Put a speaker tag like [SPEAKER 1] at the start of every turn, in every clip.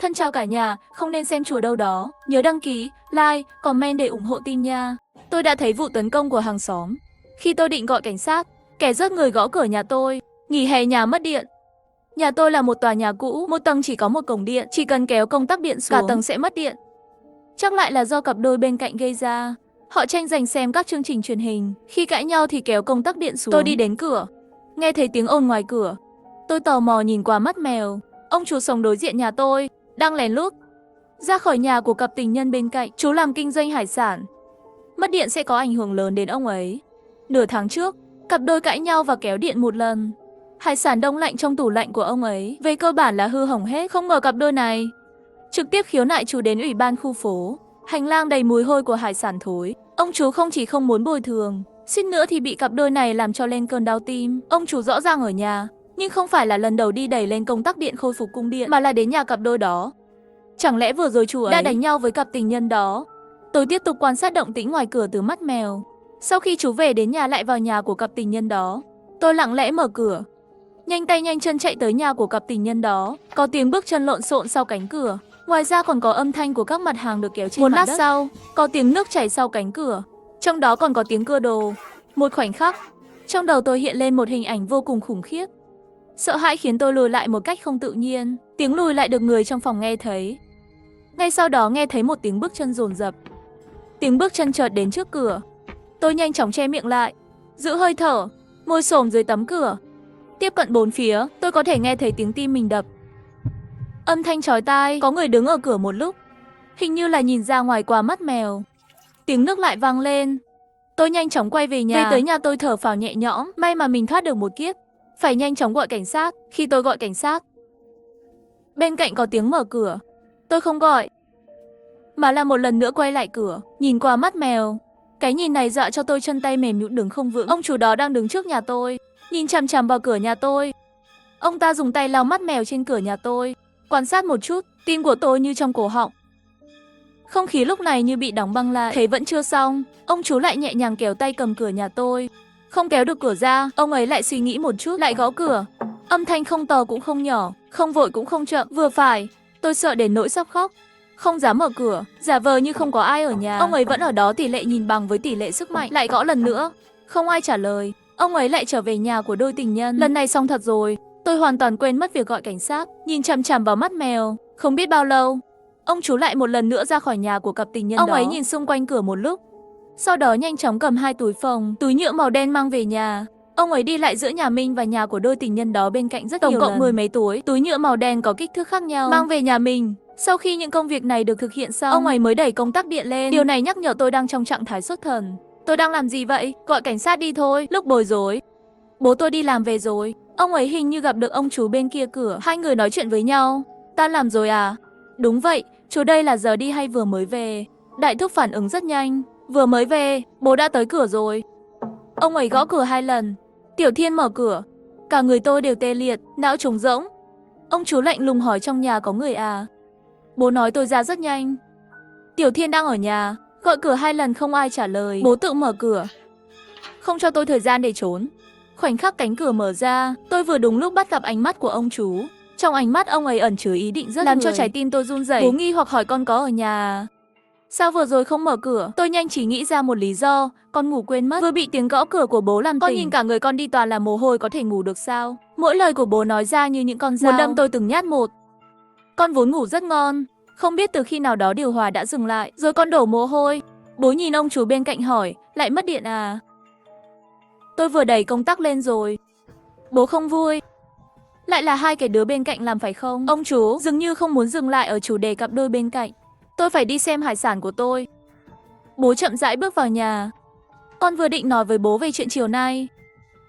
[SPEAKER 1] Thân chào cả nhà, không nên xem chùa đâu đó. Nhớ đăng ký, like, comment để ủng hộ team nha. Tôi đã thấy vụ tấn công của hàng xóm. Khi tôi định gọi cảnh sát, kẻ giết người gõ cửa nhà tôi. Nghỉ hè nhà mất điện. Nhà tôi là một tòa nhà cũ, một tầng chỉ có một cổng điện. Chỉ cần kéo công tắc điện xuống, cả tầng sẽ mất điện. Chắc lại là do cặp đôi bên cạnh gây ra. Họ tranh giành xem các chương trình truyền hình. Khi cãi nhau thì kéo công tắc điện xuống. Tôi đi đến cửa, nghe thấy tiếng ồn ngoài cửa. Tôi tò mò nhìn qua mắt mèo. Ông chủ sống đối diện nhà tôi đang lén lút ra khỏi nhà của cặp tình nhân bên cạnh. Chú làm kinh doanh hải sản. Mất điện sẽ có ảnh hưởng lớn đến ông ấy. Nửa tháng trước, cặp đôi cãi nhau và kéo điện một lần. Hải sản đông lạnh trong tủ lạnh của ông ấy về cơ bản là hư hỏng hết. Không ngờ cặp đôi này trực tiếp khiếu nại chú đến ủy ban khu phố. Hành lang đầy mùi hôi của hải sản thối. Ông chú không chỉ không muốn bồi thường, suýt nữa thì bị cặp đôi này làm cho lên cơn đau tim. Ông chủ rõ ràng ở nhà, nhưng không phải là lần đầu đi đẩy lên công tắc điện khôi phục cung điện, mà là đến nhà cặp đôi đó. Chẳng lẽ vừa rồi chú ấy đã đánh nhau với cặp tình nhân đó? Tôi tiếp tục quan sát động tĩnh ngoài cửa từ mắt mèo. Sau khi chú về đến nhà lại vào nhà của cặp tình nhân đó. Tôi lặng lẽ mở cửa, nhanh tay nhanh chân chạy tới nhà của cặp tình nhân đó. Có tiếng bước chân lộn xộn sau cánh cửa. Ngoài ra còn có âm thanh của các mặt hàng được kéo trên mặt đất. Một lát sau, có tiếng nước chảy sau cánh cửa. Trong đó còn có tiếng cưa đồ. Một khoảnh khắc, trong đầu tôi hiện lên một hình ảnh vô cùng khủng khiếp. Sợ hãi khiến tôi lùi lại một cách không tự nhiên. Tiếng lùi lại được người trong phòng nghe thấy. Ngay sau đó nghe thấy một tiếng bước chân dồn dập. Tiếng bước chân chợt đến trước cửa. Tôi nhanh chóng che miệng lại, giữ hơi thở, ngồi xổm dưới tấm cửa. Tiếp cận bốn phía, tôi có thể nghe thấy tiếng tim mình đập. Âm thanh chói tai, có người đứng ở cửa một lúc, hình như là nhìn ra ngoài qua mắt mèo. Tiếng nước lại vang lên. Tôi nhanh chóng quay về nhà. Về tới nhà tôi thở phào nhẹ nhõm, may mà mình thoát được một kiếp. Phải nhanh chóng gọi cảnh sát. Khi tôi gọi cảnh sát, bên cạnh có tiếng mở cửa. Tôi không gọi, mà là một lần nữa quay lại cửa, nhìn qua mắt mèo. Cái nhìn này dọa cho tôi chân tay mềm nhũn đứng không vững. Ông chủ đó đang đứng trước nhà tôi, nhìn chằm chằm vào cửa nhà tôi. Ông ta dùng tay lau mắt mèo trên cửa nhà tôi. Quan sát một chút, tim của tôi như trong cổ họng. Không khí lúc này như bị đóng băng lại. Thấy vẫn chưa xong, ông chú lại nhẹ nhàng kéo tay cầm cửa nhà tôi. Không kéo được cửa ra, ông ấy lại suy nghĩ một chút, lại gõ cửa. Âm thanh không to cũng không nhỏ, không vội cũng không chậm, vừa phải. Tôi sợ đến nỗi sắp khóc, không dám mở cửa, giả vờ như không có ai ở nhà. Ông ấy vẫn ở đó, tỷ lệ nhìn bằng với tỷ lệ sức mạnh. Lại gõ lần nữa, không ai trả lời. Ông ấy lại trở về nhà của đôi tình nhân. Lần này xong thật rồi. Tôi hoàn toàn quên mất việc gọi cảnh sát, nhìn chằm chằm vào mắt mèo. Không biết bao lâu, ông chú lại một lần nữa ra khỏi nhà của cặp tình nhân đó. Ông ấy nhìn xung quanh cửa một lúc, sau đó nhanh chóng cầm hai túi phồng, túi nhựa màu đen mang về nhà. Ông ấy đi lại giữa nhà mình và nhà của đôi tình nhân đó bên cạnh rất nhiều lần. Tổng cộng 10 mấy túi nhựa màu đen có kích thước khác nhau, mang về nhà mình. Sau khi những công việc này được thực hiện xong, ông ấy mới đẩy công tắc điện lên. Điều này nhắc nhở tôi đang trong trạng thái xuất thần. Tôi đang làm gì vậy? Gọi cảnh sát đi thôi. Lúc bối rối, bố tôi đi làm về rồi. Ông ấy hình như gặp được ông chú bên kia cửa. Hai người nói chuyện với nhau. Tan làm rồi à? Đúng vậy, chú đây là giờ đi hay vừa mới về? Đại thúc phản ứng rất nhanh. Vừa mới về, bố đã tới cửa rồi. Ông ấy gõ cửa 2 lần. Tiểu Thiên mở cửa. Cả người tôi đều tê liệt, não trống rỗng. Ông chú lạnh lùng hỏi trong nhà có người à? Bố nói tôi ra rất nhanh. Tiểu Thiên đang ở nhà. Gọi cửa 2 lần không ai trả lời. Bố tự mở cửa, không cho tôi thời gian để trốn. Khoảnh khắc cánh cửa mở ra, tôi vừa đúng lúc bắt gặp ánh mắt của ông chú. Trong ánh mắt ông ấy ẩn chứa ý định rất làm cho trái tim tôi run rẩy. Bố nghi hoặc hỏi con có ở nhà à? Sao vừa rồi không mở cửa? Tôi nhanh chỉ nghĩ ra một lý do, con ngủ quên mất. Vừa bị tiếng gõ cửa của bố làm tỉnh. Con nhìn cả người con đi toàn là mồ hôi, có thể ngủ được sao? Mỗi lời của bố nói ra như những con dao, muốn đâm tôi từng nhát một. Con vốn ngủ rất ngon, không biết từ khi nào đó điều hòa đã dừng lại, rồi con đổ mồ hôi. Bố nhìn ông chú bên cạnh hỏi, lại mất điện à? Tôi vừa đẩy công tắc lên rồi. Bố không vui. Lại là hai cái đứa bên cạnh làm phải không? Ông chú dường như không muốn dừng lại ở chủ đề cặp đôi bên cạnh. Tôi phải đi xem hải sản của tôi. Bố chậm rãi bước vào nhà. Con vừa định nói với bố về chuyện chiều nay,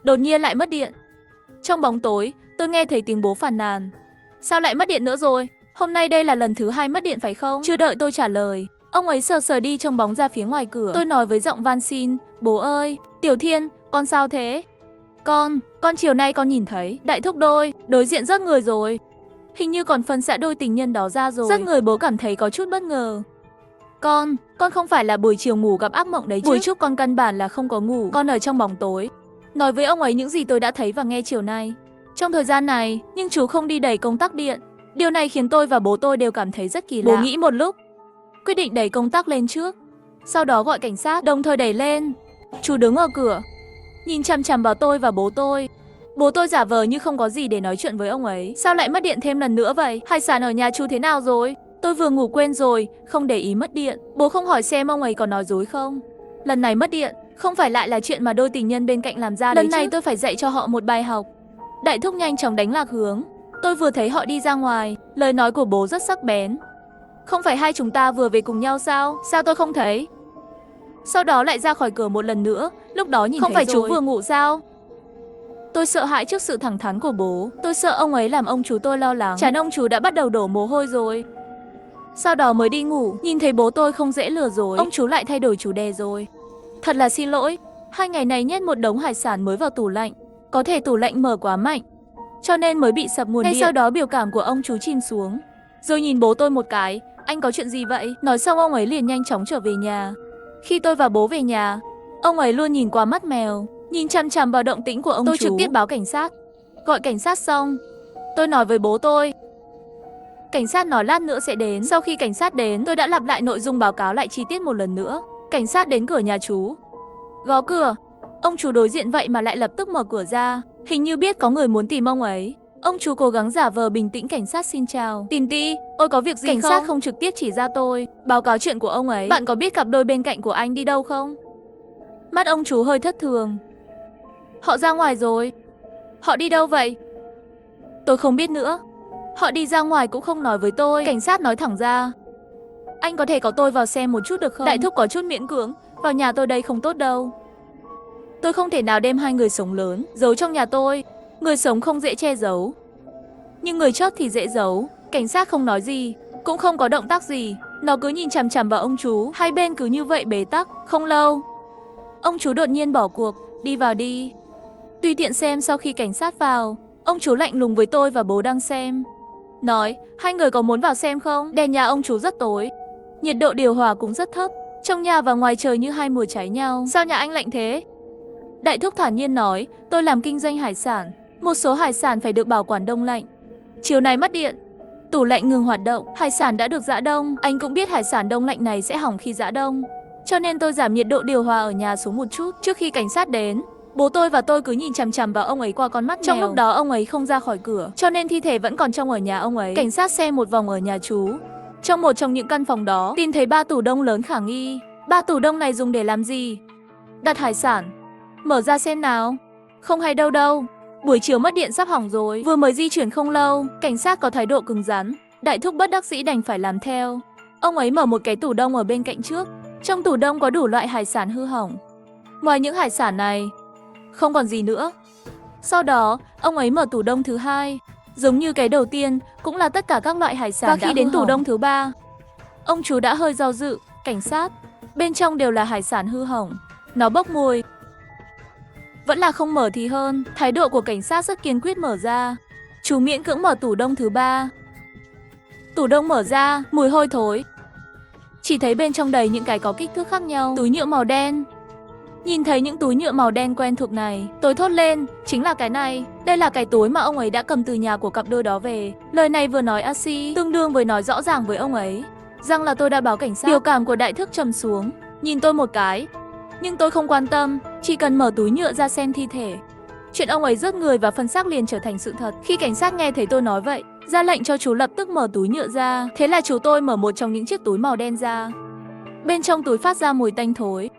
[SPEAKER 1] đột nhiên lại mất điện. Trong bóng tối, tôi nghe thấy tiếng bố phàn nàn. Sao lại mất điện nữa rồi? Hôm nay đây là lần thứ 2 mất điện phải không? Chưa đợi tôi trả lời, ông ấy sờ sờ đi trong bóng ra phía ngoài cửa. Tôi nói với giọng van xin, bố ơi, Tiểu Thiên, con sao thế? Con chiều nay con nhìn thấy đại thúc đối diện rớt người rồi. Hình như còn phân xạ đôi tình nhân đó ra rồi. Rớt người bố cảm thấy có chút bất ngờ. Con không phải là buổi chiều ngủ gặp ác mộng đấy chứ? Buổi trước con căn bản là không có ngủ, con ở trong bóng tối. Nói với ông ấy những gì tôi đã thấy và nghe chiều nay. Trong thời gian này, nhưng chú không đi đẩy công tắc điện. Điều này khiến tôi và bố tôi đều cảm thấy rất kỳ lạ. Bố nghĩ một lúc, quyết định đẩy công tắc lên trước, sau đó gọi cảnh sát, đồng thời đẩy lên. Chú đứng ở cửa, nhìn chằm chằm vào tôi và bố tôi. Bố tôi giả vờ như không có gì để nói chuyện với ông ấy. Sao lại mất điện thêm lần nữa vậy? Hải sản ở nhà chú thế nào rồi? Tôi vừa ngủ quên rồi, không để ý mất điện. Bố không hỏi xem ông ấy có nói dối không. Lần này mất điện, không phải lại là chuyện mà đôi tình nhân bên cạnh làm ra đấy chứ. Lần này tôi phải dạy cho họ một bài học. Đại thúc nhanh chóng đánh lạc hướng. Tôi vừa thấy họ đi ra ngoài, lời nói của bố rất sắc bén. Không phải hai chúng ta vừa về cùng nhau sao? Sao tôi không thấy? Sau đó lại ra khỏi cửa một lần nữa, lúc đó nhìn
[SPEAKER 2] Không
[SPEAKER 1] thấy
[SPEAKER 2] phải
[SPEAKER 1] rồi.
[SPEAKER 2] chú
[SPEAKER 1] vừa ngủ sao? Tôi sợ hãi trước sự thẳng thắn của bố. Tôi sợ ông ấy làm ông chú tôi lo lắng. Chán ông chú đã bắt đầu đổ mồ hôi rồi. Sau đó mới đi ngủ, nhìn thấy bố tôi không dễ lừa dối. Ông chú lại thay đổi chủ đề rồi. Thật là xin lỗi, 2 ngày này nhét một đống hải sản mới vào tủ lạnh. Có thể tủ lạnh mở quá mạnh, cho nên mới bị sập nguồn điện. Ngay sau đó biểu cảm của ông chú chìm xuống. Rồi nhìn bố tôi một cái, anh có chuyện gì vậy? Nói xong ông ấy liền nhanh chóng trở về nhà. Khi tôi và bố về nhà, ông ấy luôn nhìn qua mắt mèo, nhìn chằm chằm vào động tĩnh của ông chú. Tôi trực tiếp báo cảnh sát. Gọi cảnh sát xong, tôi nói với bố tôi. Cảnh sát nói lát nữa sẽ đến. Sau khi cảnh sát đến, tôi đã lặp lại nội dung báo cáo lại chi tiết một lần nữa. Cảnh sát đến cửa nhà chú, gõ cửa. Ông chú đối diện vậy mà lại lập tức mở cửa ra. Hình như biết có người muốn tìm ông ấy. Ông chú cố gắng giả vờ bình tĩnh. Cảnh sát xin chào. Tìm Ti, ôi có việc gì không? Cảnh sát không trực tiếp chỉ ra tôi, báo cáo chuyện của ông ấy. Bạn có biết cặp đôi bên cạnh của anh đi đâu không? Mắt ông chú hơi thất thường. Họ ra ngoài rồi. Họ đi đâu vậy? Tôi không biết nữa. Họ đi ra ngoài cũng không nói với tôi. Cảnh sát nói thẳng ra. Anh có thể có tôi vào xem một chút được không? Đại thúc có chút miễn cưỡng. Vào nhà tôi đây không tốt đâu. Tôi không thể nào đem hai người sống lớn giấu trong nhà tôi. Người sống không dễ che giấu, nhưng người chết thì dễ giấu. Cảnh sát không nói gì, cũng không có động tác gì. Nó cứ nhìn chằm chằm vào ông chú. Hai bên cứ như vậy bế tắc. Không lâu, ông chú đột nhiên bỏ cuộc. Đi vào đi. Tùy tiện xem. Sau khi cảnh sát vào, ông chú lạnh lùng với tôi và bố đang xem. Nói, hai người có muốn vào xem không? Đèn nhà ông chú rất tối, nhiệt độ điều hòa cũng rất thấp. Trong nhà và ngoài trời như hai mùa cháy nhau. Sao nhà anh lạnh thế? Đại thúc thản nhiên nói, tôi làm kinh doanh hải sản. Một số hải sản phải được bảo quản đông lạnh. Chiều nay mất điện, tủ lạnh ngừng hoạt động, hải sản đã được giã đông. Anh cũng biết hải sản đông lạnh này sẽ hỏng khi giã đông, cho nên tôi giảm nhiệt độ điều hòa ở nhà xuống một chút. Trước khi cảnh sát đến, bố tôi và tôi cứ nhìn chằm chằm vào ông ấy qua con mắt mèo. Trong lúc đó ông ấy không ra khỏi cửa, cho nên thi thể vẫn còn trong ở nhà ông ấy. Cảnh sát xem một vòng ở nhà chú. Trong một trong những căn phòng đó, tìm thấy 3 tủ đông lớn khả nghi. 3 tủ đông này dùng để làm gì? Đặt hải sản. Mở ra xem nào. Không hay đâu đâu. Buổi chiều mất điện sắp hỏng rồi. Vừa mới di chuyển không lâu. Cảnh sát có thái độ cứng rắn. Đại thúc bất đắc dĩ đành phải làm theo. Ông ấy mở một cái tủ đông ở bên cạnh trước. Trong tủ đông có đủ loại hải sản hư hỏng. Ngoài những hải sản này, không còn gì nữa. Sau đó, ông ấy mở tủ đông thứ hai. Giống như cái đầu tiên, cũng là tất cả các loại hải sản. Và khi đến tủ đông thứ ba, ông chú đã hơi do dự. Cảnh sát, bên trong đều là hải sản hư hỏng. Nó bốc mùi. Vẫn là không mở thì hơn. Thái độ của cảnh sát rất kiên quyết. Mở ra. Chú miễn cưỡng mở tủ đông thứ ba. Tủ đông mở ra, mùi hôi thối. Chỉ thấy bên trong đầy những cái có kích thước khác nhau. Túi nhựa màu đen. Nhìn thấy những túi nhựa màu đen quen thuộc này, tôi thốt lên, chính là cái này. Đây là cái túi mà ông ấy đã cầm từ nhà của cặp đôi đó về. Lời này vừa nói axi, tương đương với nói rõ ràng với ông ấy rằng là tôi đã báo cảnh sát. Biểu cảm của đại thúc trầm xuống, nhìn tôi một cái. Nhưng tôi không quan tâm, chỉ cần mở túi nhựa ra xem thi thể. Chuyện ông ấy giết người và phân xác liền trở thành sự thật. Khi cảnh sát nghe thấy tôi nói vậy, ra lệnh cho chú lập tức mở túi nhựa ra. Thế là chú tôi mở một trong những chiếc túi màu đen ra. Bên trong túi phát ra mùi tanh thối.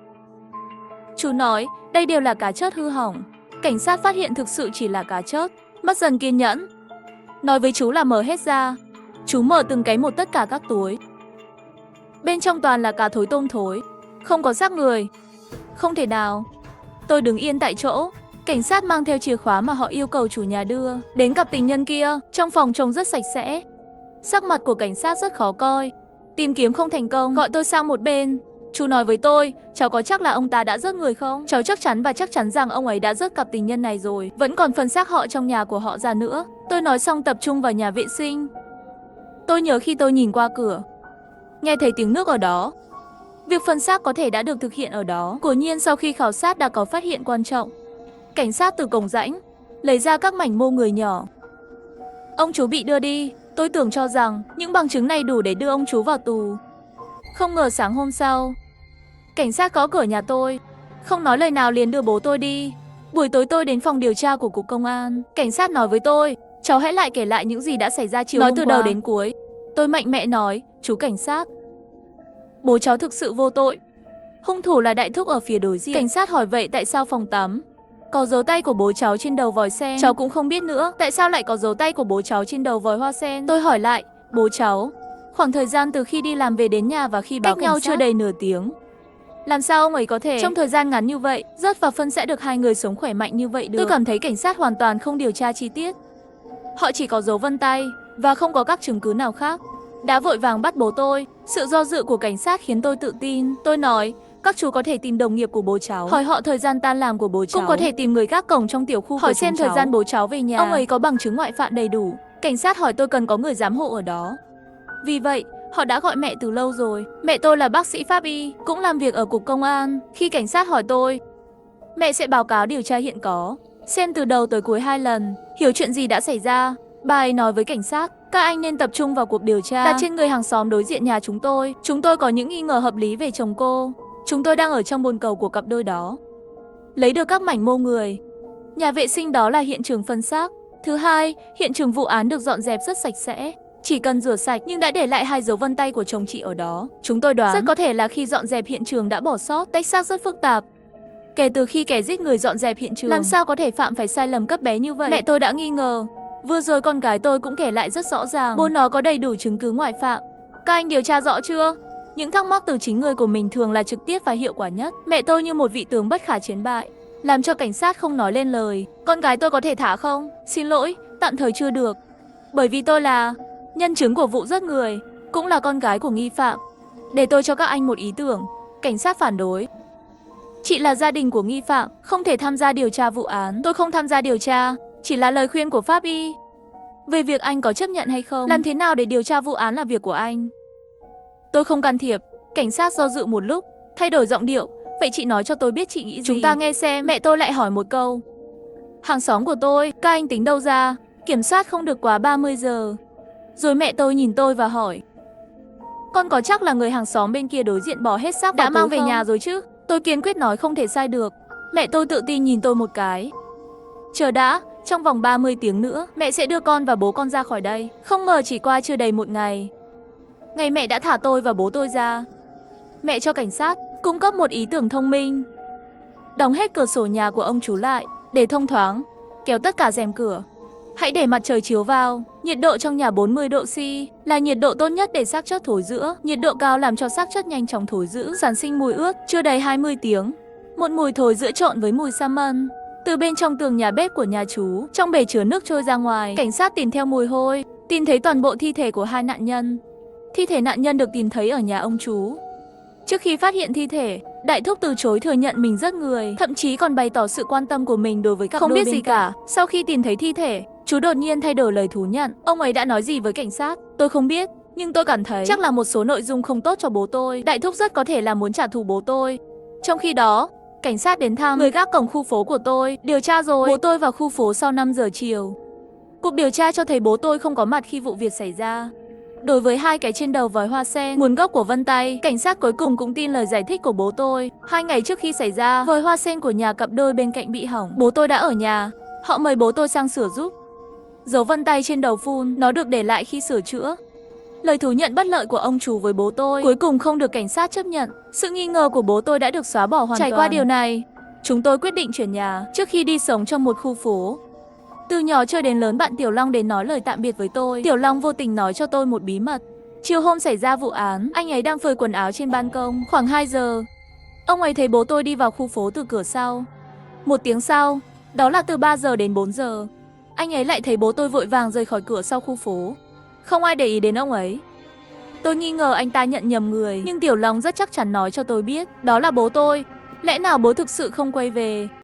[SPEAKER 1] Chú nói, đây đều là cá chớt hư hỏng. Cảnh sát phát hiện thực sự chỉ là cá chớt, mất dần kiên nhẫn. Nói với chú là mở hết ra. Chú mở từng cái một tất cả các túi. Bên trong toàn là cá thối tôm thối, không có xác người. Không thể nào. Tôi đứng yên tại chỗ. Cảnh sát mang theo chìa khóa mà họ yêu cầu chủ nhà đưa đến cặp tình nhân kia. Trong phòng trông rất sạch sẽ. Sắc mặt của cảnh sát rất khó coi. Tìm kiếm không thành công, gọi tôi sang một bên. Chú nói với tôi, cháu có chắc là ông ta đã giết người không? Cháu chắc chắn và chắc chắn rằng ông ấy đã giết cặp tình nhân này rồi. Vẫn còn phần xác họ trong nhà của họ ra nữa. Tôi nói xong tập trung vào nhà vệ sinh. Tôi nhớ khi tôi nhìn qua cửa, nghe thấy tiếng nước ở đó. Việc phân xác có thể đã được thực hiện ở đó. Quả nhiên sau khi khảo sát đã có phát hiện quan trọng. Cảnh sát từ cổng rãnh lấy ra các mảnh mô người nhỏ. Ông chú bị đưa đi. Tôi tưởng cho rằng những bằng chứng này đủ để đưa ông chú vào tù. Không ngờ sáng hôm sau, cảnh sát gõ cửa nhà tôi, không nói lời nào liền đưa bố tôi đi. Buổi tối tôi đến phòng điều tra của cục công an. Cảnh sát nói với tôi, cháu hãy lại kể lại những gì đã xảy ra chiều hôm qua. Nói từ đầu đến cuối. Tôi mạnh mẽ nói, chú cảnh sát, bố cháu thực sự vô tội. Hung thủ là đại thúc ở phía đối diện. Cảnh sát hỏi vậy tại sao phòng tắm có dấu tay của bố cháu trên đầu vòi sen? Cháu cũng không biết nữa. Tại sao lại có dấu tay của bố cháu trên đầu vòi hoa sen? Tôi hỏi lại, bố cháu, khoảng thời gian từ khi đi làm về đến nhà và khi báo cảnh sát cách nhau chưa đầy nửa tiếng. Làm sao ông ấy có thể trong thời gian ngắn như vậy rớt vào phân sẽ được hai người sống khỏe mạnh như vậy được? Tôi cảm thấy cảnh sát hoàn toàn không điều tra chi tiết. Họ chỉ có dấu vân tay và không có các chứng cứ nào khác. Đã vội vàng bắt bố tôi. Sự do dự của cảnh sát khiến tôi tự tin. Tôi nói, các chú có thể tìm đồng nghiệp của bố cháu, hỏi họ thời gian tan làm của bố cháu. Cũng có thể tìm người gác cổng trong tiểu khu hỏi xem thời gian bố cháu về nhà. Ông ấy có bằng chứng ngoại phạm đầy đủ. Cảnh sát hỏi tôi cần có người giám hộ ở đó. Vì vậy, họ đã gọi mẹ từ lâu rồi. Mẹ tôi là bác sĩ pháp y, cũng làm việc ở cục công an. Khi cảnh sát hỏi tôi, mẹ sẽ báo cáo điều tra hiện có, xem từ đầu tới cuối 2 lần, hiểu chuyện gì đã xảy ra. Bà ấy nói với cảnh sát, các anh nên tập trung vào cuộc điều tra đặt trên người hàng xóm đối diện nhà chúng tôi. Chúng tôi có những nghi ngờ hợp lý về chồng cô. Chúng tôi đang ở trong bồn cầu của cặp đôi đó, lấy được các mảnh mô người. Nhà vệ sinh đó là hiện trường phân xác. Thứ hai, hiện trường vụ án được dọn dẹp rất sạch sẽ, chỉ cần rửa sạch nhưng đã để lại 2 dấu vân tay của chồng chị ở đó. Chúng tôi đoán rất có thể là khi dọn dẹp hiện trường đã bỏ sót. Tách xác rất phức tạp. Kể từ khi kẻ giết người dọn dẹp hiện trường, làm sao có thể phạm phải sai lầm cấp bé như vậy? Mẹ tôi đã nghi ngờ. Vừa rồi con gái tôi cũng kể lại rất rõ ràng, bố nó có đầy đủ chứng cứ ngoại phạm. Các anh điều tra rõ chưa? Những thắc mắc từ chính người của mình thường là trực tiếp và hiệu quả nhất. Mẹ tôi như một vị tướng bất khả chiến bại, làm cho cảnh sát không nói lên lời. Con gái tôi có thể thả không? Xin lỗi, tạm thời chưa được. Bởi vì tôi là nhân chứng của vụ giết người, cũng là con gái của nghi phạm. Để tôi cho các anh một ý tưởng. Cảnh sát phản đối. Chị là gia đình của nghi phạm, không thể tham gia điều tra vụ án. Tôi không tham gia điều tra, chỉ là lời khuyên của pháp y. Về việc anh có chấp nhận hay không, làm thế nào để điều tra vụ án là việc của anh. Tôi không can thiệp. Cảnh sát do dự một lúc, thay đổi giọng điệu. Vậy chị nói cho tôi biết chị nghĩ gì. Chúng ta nghe xem. Mẹ tôi lại hỏi một câu. Hàng xóm của tôi, các anh tính đâu ra? Kiểm soát không được quá 30 giờ. Rồi mẹ tôi nhìn tôi và hỏi, con có chắc là người hàng xóm bên kia đối diện bỏ hết xác đã mang về nhà rồi chứ? Tôi kiên quyết nói không thể sai được. Mẹ tôi tự tin nhìn tôi một cái. Chờ đã, trong vòng 30 tiếng nữa, mẹ sẽ đưa con và bố con ra khỏi đây. Không ngờ chỉ qua chưa đầy 1 ngày, mẹ đã thả tôi và bố tôi ra. Mẹ cho cảnh sát cung cấp một ý tưởng thông minh. Đóng hết cửa sổ nhà của ông chú lại để thông thoáng, kéo tất cả rèm cửa. Hãy để mặt trời chiếu vào. Nhiệt độ trong nhà 40 độ C là nhiệt độ tốt nhất để xác chất thối rữa. Nhiệt độ cao làm cho xác chất nhanh chóng thối rữa, sản sinh mùi ướt. Chưa đầy 20 tiếng, một mùi thối rữa trộn với mùi salmon từ bên trong tường nhà bếp của nhà chú, trong bể chứa nước trôi ra ngoài. Cảnh sát tìm theo mùi hôi, tìm thấy toàn bộ thi thể của 2 nạn nhân. Thi thể nạn nhân được tìm thấy ở nhà ông chú. Trước khi phát hiện thi thể, đại thúc từ chối thừa nhận mình giết người, thậm chí còn bày tỏ sự quan tâm của mình đối với các đôi bên. Không biết gì cả. Sau khi tìm thấy thi thể, chú đột nhiên thay đổi lời thú nhận. Ông ấy đã nói gì với cảnh sát? Tôi không biết, nhưng tôi cảm thấy chắc là một số nội dung không tốt cho bố tôi. Đại thúc rất có thể là muốn trả thù bố tôi. Trong khi đó, cảnh sát đến thăm người gác cổng khu phố của tôi. Điều tra rồi, bố tôi vào khu phố sau 5 giờ chiều. Cuộc điều tra cho thấy bố tôi không có mặt khi vụ việc xảy ra. Đối với 2 cái trên đầu vòi hoa sen, nguồn gốc của vân tay, cảnh sát cuối cùng cũng tin lời giải thích của bố tôi. 2 ngày trước khi xảy ra, vòi hoa sen của nhà cặp đôi bên cạnh bị hỏng. Bố tôi đã ở nhà, họ mời bố tôi sang sửa giúp. Dấu vân tay trên đầu phun, nó được để lại khi sửa chữa. Lời thú nhận bất lợi của ông chú với bố tôi cuối cùng không được cảnh sát chấp nhận. Sự nghi ngờ của bố tôi đã được xóa bỏ hoàn toàn. Trải qua điều này, chúng tôi quyết định chuyển nhà. Trước khi đi sống trong một khu phố, từ nhỏ chơi đến lớn, bạn Tiểu Long đến nói lời tạm biệt với tôi. Tiểu Long vô tình nói cho tôi một bí mật. Chiều hôm xảy ra vụ án, anh ấy đang phơi quần áo trên ban công. Khoảng 2 giờ, ông ấy thấy bố tôi đi vào khu phố từ cửa sau. 1 tiếng sau, đó là từ 3 giờ đến 4 giờ, anh ấy lại thấy bố tôi vội vàng rời khỏi cửa sau khu phố. Không ai để ý đến ông ấy. Tôi nghi ngờ anh ta nhận nhầm người, nhưng Tiểu Long rất chắc chắn nói cho tôi biết đó là bố tôi. Lẽ nào bố thực sự không quay về?